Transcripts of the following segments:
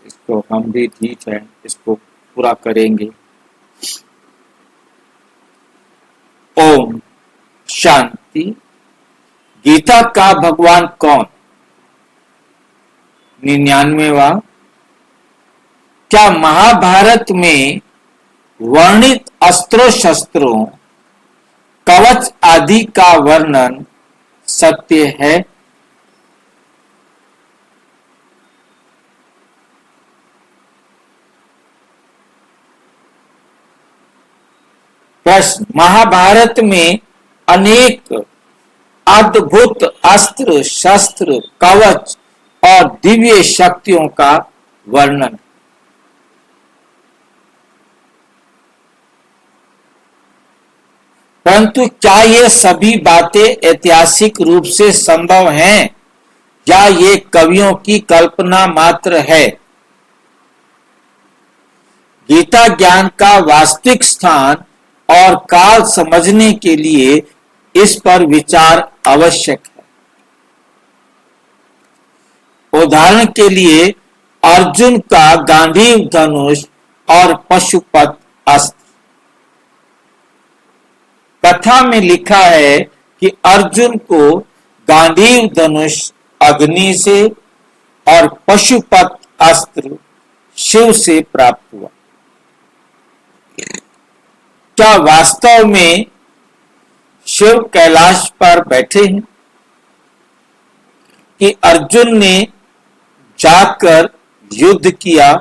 इसको हम भी ठीक है, इसको पूरा करेंगे। ओम शांति। गीता का भगवान कौन? 99वां। क्या महाभारत में वर्णित अस्त्रों शस्त्रों, कवच आदि का वर्णन सत्य है? प्रश्न। महाभारत में अनेक अद्भुत अस्त्र शस्त्र, कवच और दिव्य शक्तियों का वर्णन। परंतु क्या ये सभी बातें ऐतिहासिक रूप से संभव हैं या ये कवियों की कल्पना मात्र है? गीता ज्ञान का वास्तविक स्थान और काल समझने के लिए इस पर विचार आवश्यक है। उदाहरण के लिए अर्जुन का गांडीव धनुष और पशुपत अस्त्र। कथा में लिखा है कि अर्जुन को गांडीव धनुष अग्नि से और पशुपत अस्त्र शिव से प्राप्त हुआ। क्या वास्तव में शिव कैलाश पर बैठे हैं कि अर्जुन ने जाकर युद्ध किया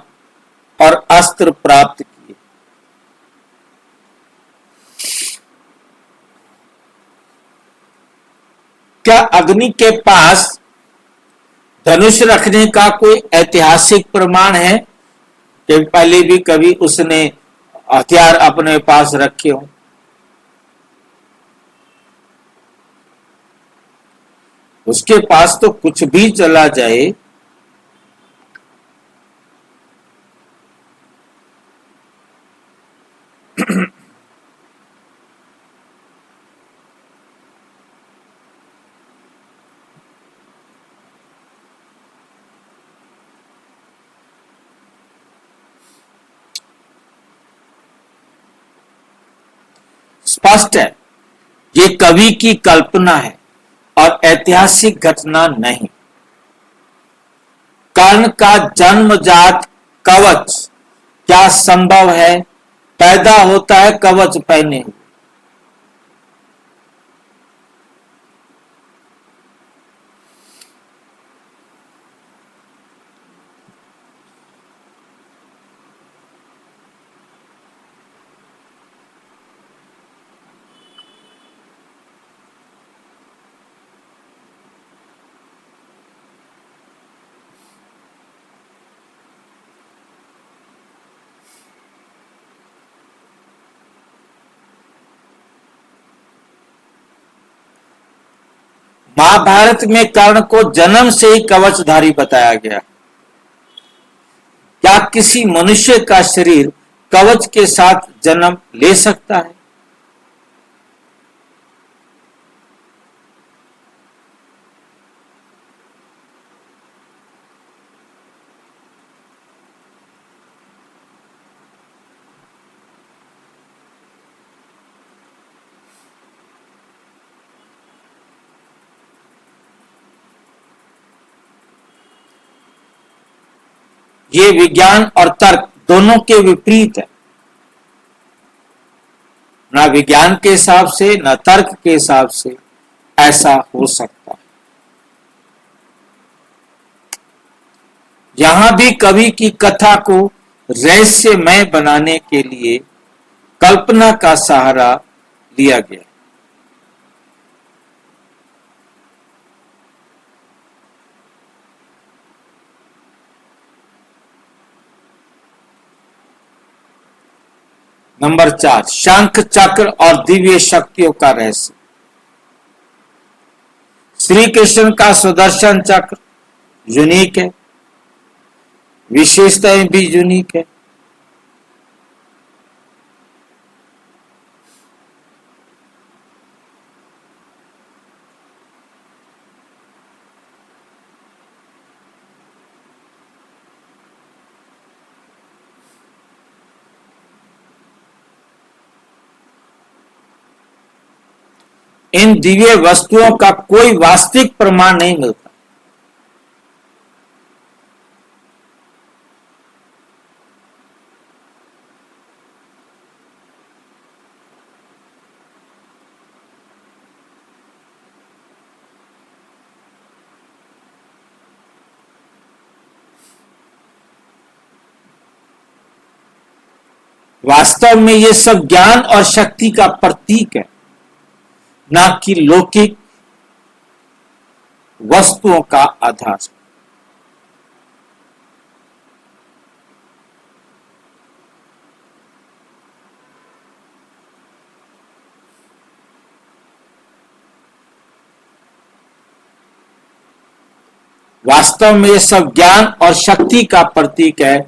और अस्त्र प्राप्त किए? क्या अग्नि के पास धनुष रखने का कोई ऐतिहासिक प्रमाण है कि पहले भी कभी उसने हथियार अपने पास रखे हो? उसके पास तो कुछ भी चला जाए, स्पष्ट है ये कवि की कल्पना है और ऐतिहासिक घटना नहीं। कर्ण का जन्मजात कवच क्या संभव है? पैदा होता है कवच पहने हुए। महाभारत में कर्ण को जन्म से ही कवचधारी बताया गया। क्या किसी मनुष्य का शरीर कवच के साथ जन्म ले सकता है? ये विज्ञान और तर्क दोनों के विपरीत है। ना विज्ञान के हिसाब से न तर्क के हिसाब से ऐसा हो सकता है। यहां भी कवि की कथा को रहस्यमय बनाने के लिए कल्पना का सहारा लिया गया। नंबर 4, शंख चक्र और दिव्य शक्तियों का रहस्य। श्री कृष्ण का सुदर्शन चक्र यूनिक है, विशेषताएं भी यूनिक है। इन दिव्य वस्तुओं का कोई वास्तविक प्रमाण नहीं मिलता। वास्तव में ये सब ज्ञान और शक्ति का प्रतीक है, ना कि लौकिक वस्तुओं का आधार। वास्तव में ये सब ज्ञान और शक्ति का प्रतीक है,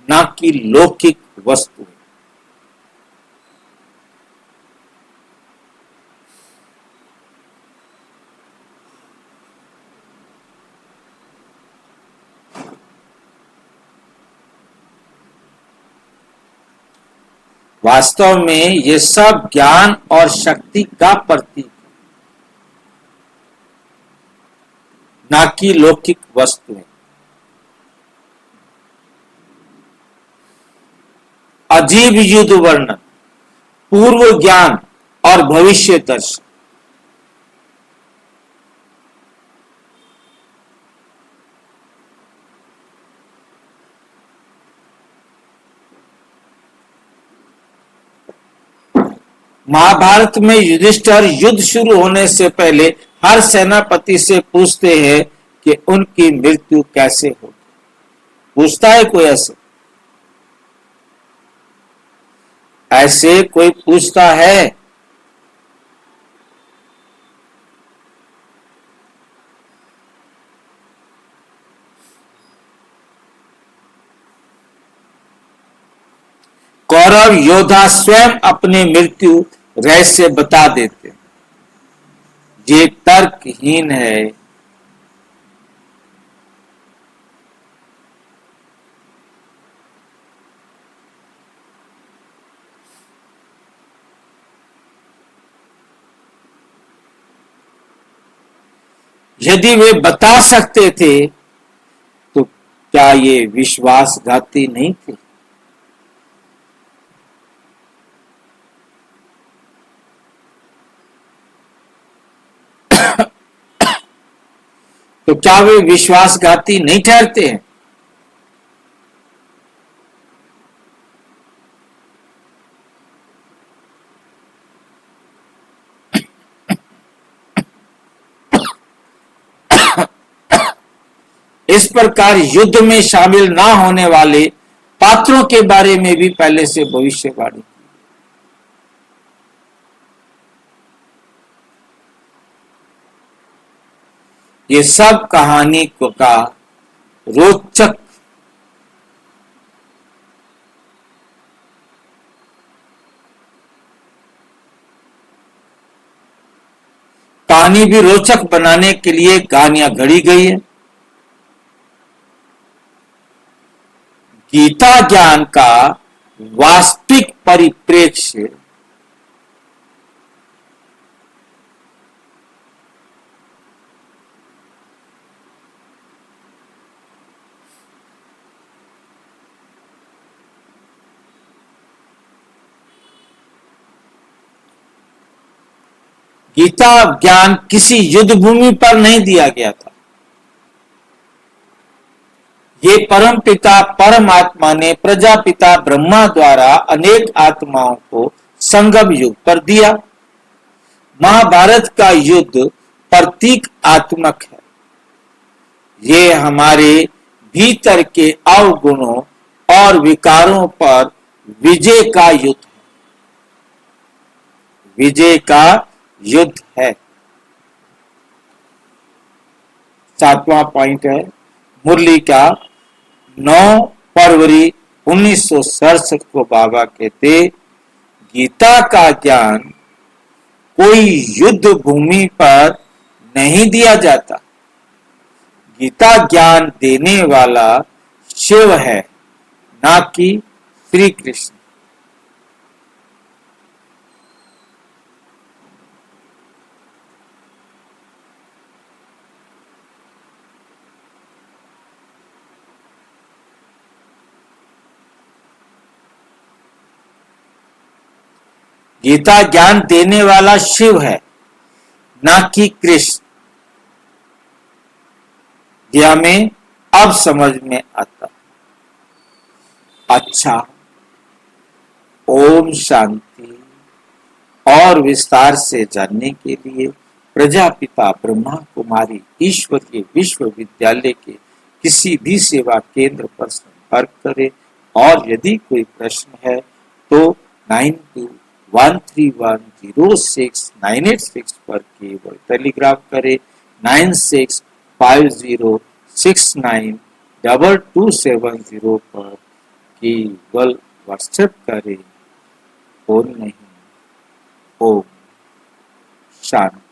ना कि लौकिक वस्तु। वास्तव में ये सब ज्ञान और शक्ति का प्रतीक है, ना कि लौकिक वस्तुएं। अजीब युद्ध वर्णन, पूर्व ज्ञान और भविष्य दर्शन। महाभारत में युधिष्ठिर युद्ध शुरू होने से पहले हर सेनापति से पूछते हैं कि उनकी मृत्यु कैसे होगी। पूछता है कोई ऐसे कोई पूछता है? कौरव योद्धा स्वयं अपनी मृत्यु रहस्य बता देते। ये तर्कहीन है। यदि वे बता सकते थे तो क्या ये विश्वासघाती नहीं थे? तो क्या वे विश्वासघाती नहीं ठहरते हैं? इस प्रकार युद्ध में शामिल ना होने वाले पात्रों के बारे में भी पहले से भविष्यवाणी। ये सब कहानी का रोचक कहानी भी रोचक बनाने के लिए कहानियां घड़ी गई है। गीता ज्ञान का वास्तविक परिप्रेक्ष्य गीता ज्ञान किसी युद्ध भूमि पर नहीं दिया गया था। ये परम पिता परमात्मा ने प्रजापिता ब्रह्मा द्वारा अनेक आत्माओं को संगम युग पर दिया। महाभारत का युद्ध प्रतीक आत्मक है। ये हमारे भीतर के अवगुणों और विकारों पर विजय का युद्ध है। विजय का युद्ध है। 7वां पॉइंट है मुरली का। 9 फरवरी 1967 को बाबा कहते, गीता का ज्ञान कोई युद्ध भूमि पर नहीं दिया जाता। गीता ज्ञान देने वाला शिव है, ना कि श्री कृष्ण। गीता ज्ञान देने वाला शिव है, ना कि कृष्ण। यह हमें अब समझ में आता। अच्छा, ओम शांति। और विस्तार से जानने के लिए प्रजापिता ब्रह्मा कुमारी ईश्वरीय विश्वविद्यालय के किसी भी सेवा केंद्र पर संपर्क करें। और यदि कोई प्रश्न है तो 9213106986 पर केवल टेलीग्राम करें। 9650692270 पर केवल व्हाट्सएप करें, फोन नहीं। ओम शांति।